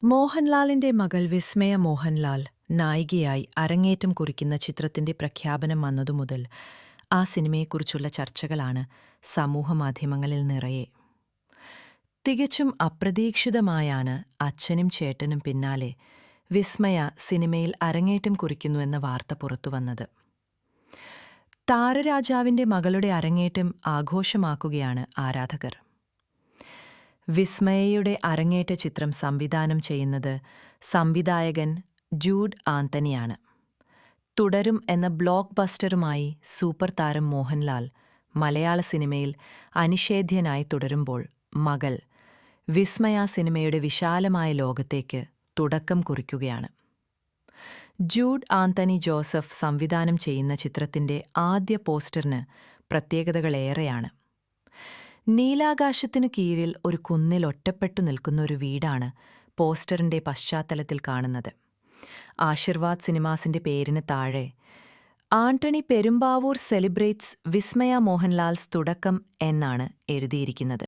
മോഹൻലാലിന്റെ മകൾ വിസ്മയ മോഹൻലാൽ നായികയായി അരങ്ങേറ്റം കുറിക്കുന്ന ചിത്രത്തിന്റെ പ്രഖ്യാപനം വന്നതുമുതൽ ആ സിനിമയെക്കുറിച്ചുള്ള ചർച്ചകളാണ് സമൂഹമാധ്യമങ്ങളിൽ നിറയെ. തികച്ചും അപ്രതീക്ഷിതമായാണ് അച്ഛനും ചേട്ടനും പിന്നാലെ വിസ്മയ സിനിമയിൽ അരങ്ങേറ്റം കുറിക്കുന്നുവെന്ന വാർത്ത പുറത്തുവന്നത്. താരരാജാവിന്റെ മകളുടെ അരങ്ങേറ്റം ആഘോഷമാക്കുകയാണ് ആരാധകർ. വിസ്മയയുടെ അരങ്ങേറ്റ ചിത്രം സംവിധാനം ചെയ്യുന്നത് സംവിധായകൻ ജൂഡ് ആന്റണിയാണ്. തുടരും എന്ന ബ്ലോക്ക് ബസ്റ്ററുമായി സൂപ്പർ താരം മോഹൻലാൽ മലയാള സിനിമയിൽ അനിഷേധ്യനായി തുടരുമ്പോൾ മകൾ വിസ്മയ സിനിമയുടെ വിശാലമായ ലോകത്തേക്ക് തുടക്കം കുറിക്കുകയാണ്. ജൂഡ് ആന്റണി ജോസഫ് സംവിധാനം ചെയ്യുന്ന ചിത്രത്തിന്റെ ആദ്യ പോസ്റ്ററിന് പ്രത്യേകതകളേറെയാണ്. നീലാകാശത്തിനു കീഴിൽ ഒരു കുന്നിൽ ഒറ്റപ്പെട്ടു നിൽക്കുന്ന ഒരു വീടാണ് പോസ്റ്ററിന്റെ പശ്ചാത്തലത്തിൽ കാണുന്നത്. ആശീർവാദ് സിനിമാസിന്റെ പേരിന് താഴെ ആന്റണി പെരുമ്പാവൂർ സെലിബ്രേറ്റ്സ് വിസ്മയ മോഹൻലാൽസ് തുടക്കം എന്നാണ് എഴുതിയിരിക്കുന്നത്.